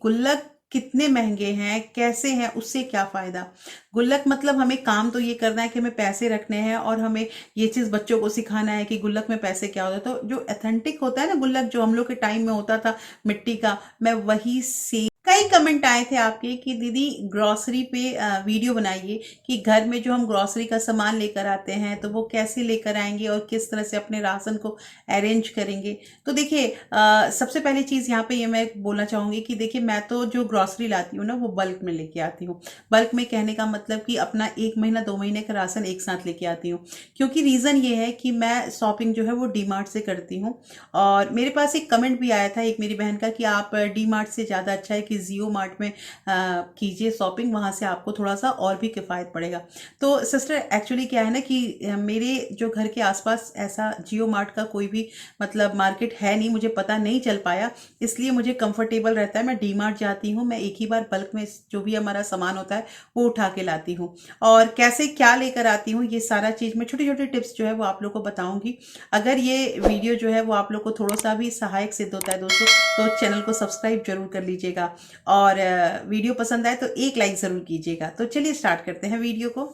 गुल्लक कितने महंगे हैं, कैसे हैं, उससे क्या फ़ायदा। गुल्लक मतलब हमें काम तो ये करना है कि हमें पैसे रखने हैं और हमें ये चीज़ बच्चों को सिखाना है कि गुल्लक में पैसे क्या होता है। तो जो ऑथेंटिक होता है ना गुल्लक, जो हम लोग के टाइम में होता था मिट्टी का, मैं वही से कई कमेंट आए थे आपके कि दीदी ग्रॉसरी पे वीडियो बनाइए कि घर में जो हम ग्रॉसरी का सामान लेकर आते हैं तो वो कैसे लेकर आएंगे और किस तरह से अपने राशन को अरेंज करेंगे। तो देखिए सबसे पहली चीज़ यहाँ पे ये मैं बोलना चाहूँगी कि देखिए मैं तो जो ग्रॉसरी लाती हूँ ना वो बल्क में लेके आती हूँ। बल्क में कहने का मतलब कि अपना 1 महीना 2 महीने का राशन एक साथ लेके आती हूँ, क्योंकि रीज़न ये है कि मैं शॉपिंग जो है वो डी मार्ट से करती हूँ। और मेरे पास एक कमेंट भी आया था एक मेरी बहन का कि आप डी मार्ट से ज़्यादा अच्छा है कि जियो मार्ट में कीजिए शॉपिंग, वहाँ से आपको थोड़ा सा और भी किफ़ायत पड़ेगा। तो सिस्टर एक्चुअली क्या है ना कि मेरे जो घर के आसपास ऐसा जियो मार्ट का कोई भी मतलब मार्केट है नहीं, मुझे पता नहीं चल पाया, इसलिए मुझे कंफर्टेबल रहता है मैं डी मार्ट जाती हूँ। मैं एक ही बार बल्क में जो भी हमारा सामान होता है वो उठा के लाती हूँ। और कैसे क्या लेकर आती हूँ ये सारा चीज़ मैं छोटी छोटी टिप्स जो है वो आप लोग को बताऊंगी। अगर ये वीडियो जो है वो आप लोग को थोड़ा सा भी सहायक सिद्ध होता है दोस्तों, तो चैनल को सब्सक्राइब जरूर कर लीजिएगा और वीडियो पसंद आए तो एक लाइक ज़रूर कीजिएगा। तो चलिए स्टार्ट करते हैं वीडियो को।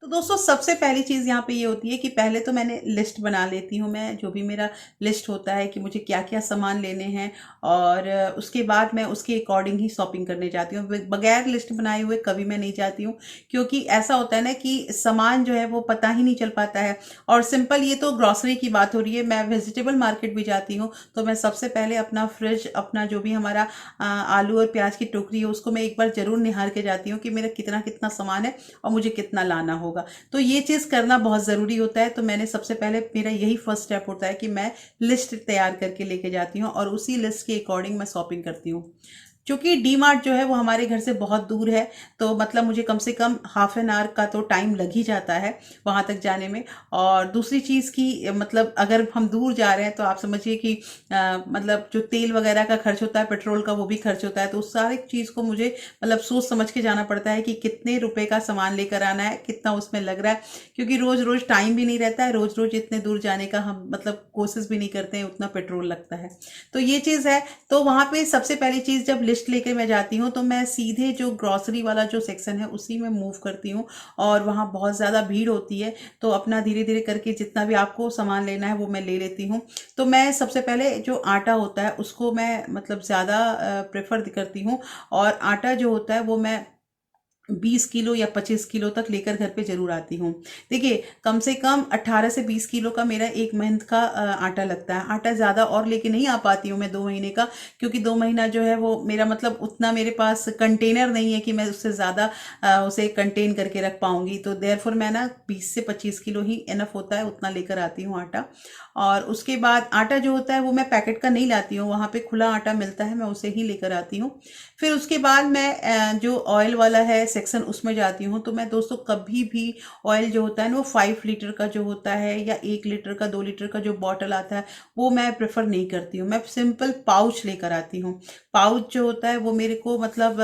तो दोस्तों सबसे पहली चीज़ यहाँ पे ये होती है कि पहले तो मैंने लिस्ट बना लेती हूँ, मैं जो भी मेरा लिस्ट होता है कि मुझे क्या क्या सामान लेने हैं, और उसके बाद मैं उसके अकॉर्डिंग ही शॉपिंग करने जाती हूँ। बगैर लिस्ट बनाए हुए कभी मैं नहीं जाती हूँ, क्योंकि ऐसा होता है ना कि सामान जो है वो पता ही नहीं चल पाता है। और सिंपल ये तो ग्रॉसरी की बात हो रही है, मैं वेजिटेबल मार्केट भी जाती हूँ तो मैं सबसे पहले अपना फ्रिज, अपना जो भी हमारा आलू और प्याज की टोकरी है उसको मैं एक बार ज़रूर निहार के जाती हूँ कि मेरा कितना कितना सामान है और मुझे कितना लाना होगा। तो ये चीज़ करना बहुत ज़रूरी होता है। तो मैंने सबसे पहले मेरा यही फर्स्ट स्टेप होता है कि मैं लिस्ट तैयार करके लेके जाती हूँ और उसी लिस्ट के अकॉर्डिंग मैं शॉपिंग करती हूँ। क्योंकि डी मार्ट जो है वो हमारे घर से बहुत दूर है, तो मतलब मुझे कम से कम हाफ एन आवर का तो टाइम लग ही जाता है वहाँ तक जाने में। और दूसरी चीज़ की मतलब अगर हम दूर जा रहे हैं तो आप समझिए कि मतलब जो तेल वगैरह का खर्च होता है, पेट्रोल का वो भी खर्च होता है, तो उस सारी चीज़ को मुझे मतलब सोच समझ के जाना पड़ता है कि कितने रुपए का सामान लेकर आना है, कितना उसमें लग रहा है। क्योंकि रोज़ रोज़ टाइम भी नहीं रहता है, रोज़ रोज़ इतने दूर जाने का हम मतलब कोशिश भी नहीं करते हैं, उतना पेट्रोल लगता है। तो ये चीज़ है। तो वहाँ पे सबसे पहली चीज़ जब लिस्ट लेके मैं जाती हूँ तो मैं सीधे जो ग्रॉसरी वाला जो सेक्शन है उसी में मूव करती हूँ, और वहाँ बहुत ज़्यादा भीड़ होती है, तो अपना धीरे धीरे करके जितना भी आपको सामान लेना है वो मैं ले लेती हूँ। तो मैं सबसे पहले जो आटा होता है उसको मैं मतलब ज़्यादा प्रेफर करती हूँ, और आटा जो होता है वो मैं 20 किलो या 25 किलो तक लेकर घर पे जरूर आती हूँ। देखिए कम से कम 18 से 20 किलो का मेरा एक मंथ का आटा लगता है। आटा ज़्यादा और लेके नहीं आ पाती हूँ मैं 2 महीने का, क्योंकि 2 महीना जो है वो मेरा मतलब उतना मेरे पास कंटेनर नहीं है कि मैं उससे ज़्यादा उसे कंटेन करके रख पाऊंगी। तो देयरफॉर मैं ना 20 से 25 किलो ही इनफ होता है, उतना लेकर आती हूँ आटा। और उसके बाद आटा जो होता है वो मैं पैकेट का नहीं लाती हूँ, वहाँ पे खुला आटा मिलता है, मैं उसे ही लेकर आती हूँ। फिर उसके बाद मैं जो ऑयल वाला है सेक्शन उसमें जाती हूँ। तो मैं दोस्तों कभी भी ऑयल जो होता है ना वो 5 लीटर का जो होता है या 1 लीटर का 2 लीटर का जो बॉटल आता है वो मैं प्रेफर नहीं करती हूँ, मैं सिंपल पाउच लेकर आती हूँ। पाउच जो होता है वो मेरे को मतलब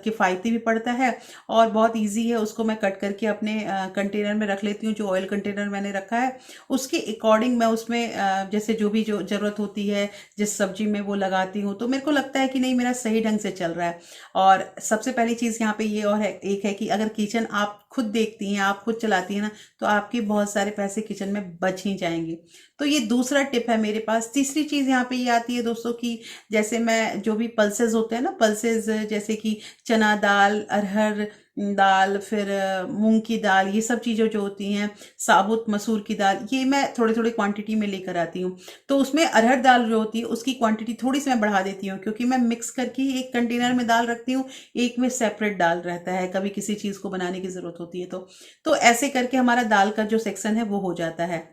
किफ़ायती भी पड़ता है और बहुत ईजी है, उसको मैं कट करके अपने कंटेनर में रख लेती हूँ। जो ऑयल कंटेनर मैंने रखा है उसके अकॉर्डिंग मैं उसमें जैसे जो भी जो ज़रूरत होती है जिस सब्जी में वो लगाती हूँ, तो मेरे को लगता है कि नहीं मेरा सही ढंग से चल रहा है। और सबसे पहली चीज़ यहाँ पे ये और है, एक है कि अगर किचन आप खुद देखती हैं, आप खुद चलाती हैं ना, तो आपके बहुत सारे पैसे किचन में बच ही जाएंगे। तो ये दूसरा टिप है मेरे पास। तीसरी चीज़ यहाँ पे ये आती है दोस्तों की जैसे मैं जो भी पल्सेस होते हैं ना, पल्सेस जैसे कि चना दाल, अरहर दाल, फिर मूंग की दाल, ये सब चीज़ें जो होती हैं, साबुत मसूर की दाल, ये मैं थोड़ी थोड़ी क्वांटिटी में लेकर आती हूँ। तो उसमें अरहर दाल जो होती है उसकी क्वांटिटी थोड़ी सी मैं बढ़ा देती हूँ, क्योंकि मैं मिक्स करके ही एक कंटेनर में दाल रखती हूँ, एक में सेपरेट दाल रहता है, कभी किसी चीज़ को बनाने की ज़रूरत होती है तो ऐसे करके हमारा दाल का जो सेक्शन है वो हो जाता है।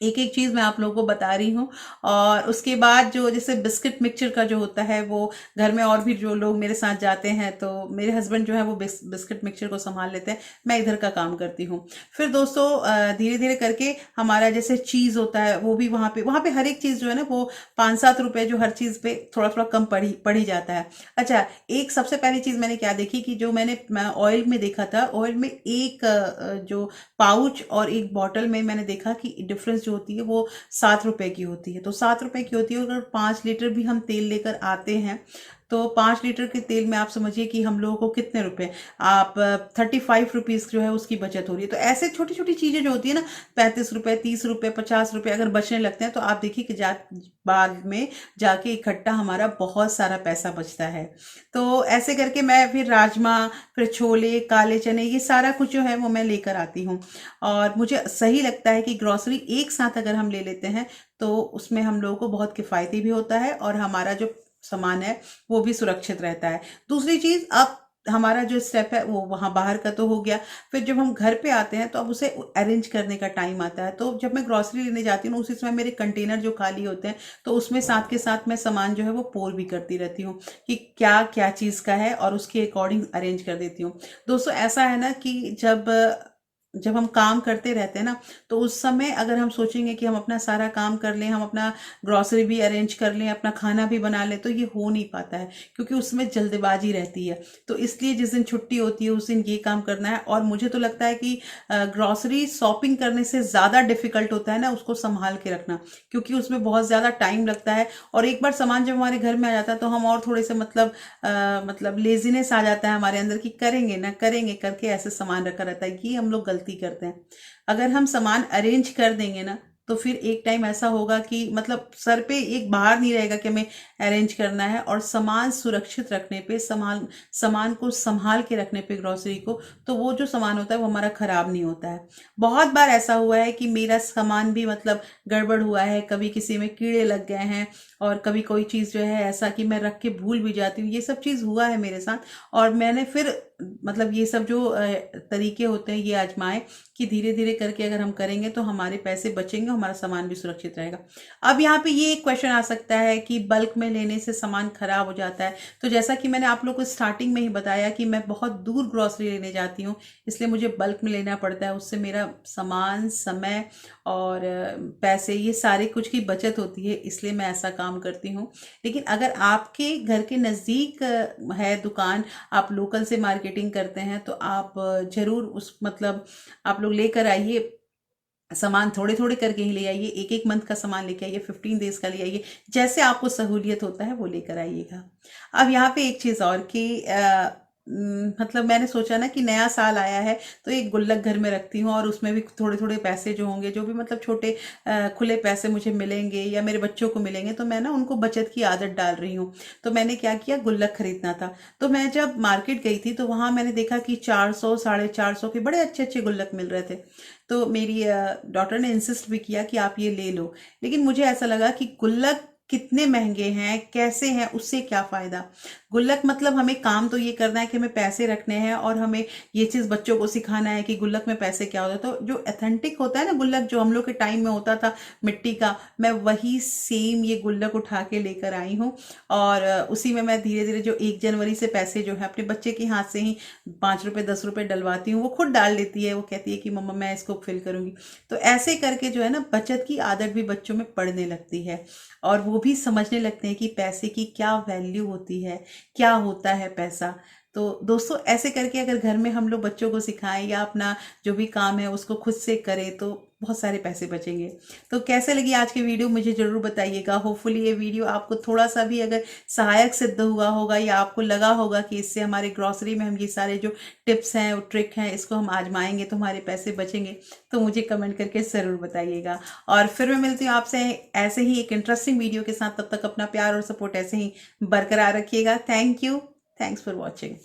एक एक चीज़ मैं आप लोगों को बता रही हूँ। और उसके बाद जो जैसे बिस्किट मिक्सचर का जो होता है वो घर में और भी जो लोग मेरे साथ जाते हैं, तो मेरे हस्बैंड जो है वो बिस्किट मिक्सचर को संभाल लेते हैं, मैं इधर का काम करती हूँ। फिर दोस्तों धीरे धीरे करके हमारा जैसे चीज़ होता है वो भी वहाँ पे हर एक चीज़ जो है ना वो 5-7 रुपए जो हर चीज़ पे थोड़ा थोड़ा कम पड़ ही जाता है। अच्छा, एक सबसे पहली चीज़ मैंने क्या देखी कि जो मैंने ऑयल में देखा था, ऑयल में एक जो पाउच और एक बॉटल में मैंने देखा कि डिफरेंस जो होती है वो 7 रुपए की होती है। तो 7 रुपए की होती है, अगर 5 लीटर भी हम तेल लेकर आते हैं तो 5 लीटर के तेल में आप समझिए कि हम लोगों को कितने रुपए, आप 35 रुपीज़ जो है उसकी बचत हो रही है। तो ऐसे छोटी छोटी चीज़ें जो होती है ना, 35 रुपए, 30 रुपए, 50 रुपए अगर बचने लगते हैं तो आप देखिए कि बाद में जाके इकट्ठा हमारा बहुत सारा पैसा बचता है। तो ऐसे करके मैं फिर राजमा, फिर छोले, काले चने, ये सारा कुछ जो है वो मैं लेकर आती हूँ। और मुझे सही लगता है कि ग्रॉसरी एक साथ अगर हम ले लेते हैं तो उसमें हम लोगों को बहुत किफ़ायती भी होता है और हमारा जो सामान है वो भी सुरक्षित रहता है। दूसरी चीज़, अब हमारा जो स्टेप है वो वहाँ बाहर का तो हो गया, फिर जब हम घर पे आते हैं तो अब उसे अरेंज करने का टाइम आता है। तो जब मैं ग्रॉसरी लेने जाती हूँ उसी समय मेरे कंटेनर जो खाली होते हैं तो उसमें साथ के साथ मैं सामान जो है वो पोर भी करती रहती हूँ कि क्या क्या चीज़ का है और उसके अकॉर्डिंग अरेंज कर देती हूँ। दोस्तों ऐसा है ना कि जब जब हम काम करते रहते हैं ना तो उस समय अगर हम सोचेंगे कि हम अपना सारा काम कर लें, हम अपना ग्रॉसरी भी अरेंज कर लें, अपना खाना भी बना लें, तो ये हो नहीं पाता है क्योंकि उसमें जल्दबाजी रहती है। तो इसलिए जिस दिन छुट्टी होती है उस दिन ये काम करना है। और मुझे तो लगता है कि ग्रॉसरी शॉपिंग करने से ज़्यादा डिफिकल्ट होता है ना उसको संभाल के रखना, क्योंकि उसमें बहुत ज़्यादा टाइम लगता है। और एक बार सामान जब हमारे घर में आ जाता है तो हम और थोड़े से मतलब लेजीनेस आ जाता है हमारे अंदर कि करेंगे ना करेंगे करके ऐसे सामान रखा रहता है। ये हम लोग गलती करते हैं। अगर हम सामान अरेंज कर देंगे ना तो फिर एक टाइम ऐसा होगा कि मतलब सर पे एक भार नहीं रहेगा कि हमें अरेंज करना है, और सामान सुरक्षित रखने पे, सामान को संभाल के रखने पे ग्रोसरी को, तो वो जो सामान होता है वो हमारा खराब नहीं होता है। बहुत बार ऐसा हुआ है कि मेरा सामान भी मतलब गड़बड़ हुआ है, कभी किसी में कीड़े लग गए हैं और कभी कोई चीज़ जो है ऐसा कि मैं रख के भूल भी जाती हूँ। ये सब चीज़ हुआ है मेरे साथ और मैंने फिर मतलब ये सब जो तरीके होते हैं ये आजमाए कि धीरे धीरे करके अगर हम करेंगे तो हमारे पैसे बचेंगे, हमारा सामान भी सुरक्षित रहेगा। अब यहाँ पे ये एक क्वेश्चन आ सकता है कि बल्क में लेने से सामान खराब हो जाता है। तो जैसा कि मैंने आप लोग को स्टार्टिंग में ही बताया कि मैं बहुत दूर ग्रोसरी लेने जाती हूँ, इसलिए मुझे बल्क में लेना पड़ता है। उससे मेरा सामान, समय और पैसे, ये सारे कुछ की बचत होती है, इसलिए मैं ऐसा काम करती हूँ। लेकिन अगर आपके घर के नज़दीक है दुकान, आप लोकल से मार्केटिंग करते हैं, तो आप ज़रूर उस मतलब आप लोग लेकर आइए, सामान थोड़े थोड़े करके ही ले आइए। एक एक मंथ का सामान लेके आइए, 15 डेज का ले आइए, जैसे आपको सहूलियत होता है वो लेकर आइएगा। अब यहाँ पे एक चीज़ और कि मतलब मैंने सोचा ना कि नया साल आया है तो एक गुल्लक घर में रखती हूँ और उसमें भी थोड़े थोड़े पैसे जो होंगे, जो भी मतलब छोटे खुले पैसे मुझे मिलेंगे या मेरे बच्चों को मिलेंगे, तो मैं ना उनको बचत की आदत डाल रही हूँ। तो मैंने क्या किया, गुल्लक खरीदना था तो मैं जब मार्केट गई थी तो वहाँ मैंने देखा कि 400, 450 के बड़े अच्छे अच्छे गुल्लक मिल रहे थे। तो मेरी डॉटर ने इंसिस्ट भी किया कि आप ये ले लो। लेकिन मुझे ऐसा लगा कि गुल्लक कितने महंगे हैं, कैसे हैं, उससे क्या फ़ायदा। गुल्लक मतलब हमें काम तो ये करना है कि हमें पैसे रखने हैं और हमें ये चीज़ बच्चों को सिखाना है कि गुल्लक में पैसे क्या होता है। तो जो ऑथेंटिक होता है ना गुल्लक, जो हम लोग के टाइम में होता था मिट्टी का, मैं वही सेम ये गुल्लक उठा के लेकर आई हूँ। और उसी में मैं धीरे धीरे जो 1 जनवरी से पैसे जो है अपने बच्चे के हाथ से ही 5 रुपए 10 रुपए डलवाती हूँ। वो खुद डाल देती है, वो कहती है कि मम्मा मैं इसको फिल करूँगी। तो ऐसे करके जो है ना बचत की आदत भी बच्चों में पड़ने लगती है और वो भी समझने लगते हैं कि पैसे की क्या वैल्यू होती है, क्या होता है पैसा। तो दोस्तों ऐसे करके अगर घर में हम लोग बच्चों को सिखाएं या अपना जो भी काम है उसको खुद से करें तो बहुत सारे पैसे बचेंगे। तो कैसे लगी आज की वीडियो मुझे ज़रूर बताइएगा। होपफुली ये वीडियो आपको थोड़ा सा भी अगर सहायक सिद्ध हुआ होगा या आपको लगा होगा कि इससे हमारे ग्रॉसरी में हम ये सारे जो टिप्स हैं और ट्रिक हैं इसको हम आजमाएंगे तो हमारे पैसे बचेंगे, तो मुझे कमेंट करके ज़रूर बताइएगा। और फिर मैं मिलती हूँ आपसे ऐसे ही एक इंटरेस्टिंग वीडियो के साथ। तब तक अपना प्यार और सपोर्ट ऐसे ही बरकरार रखिएगा। Thank you, thanks for watching.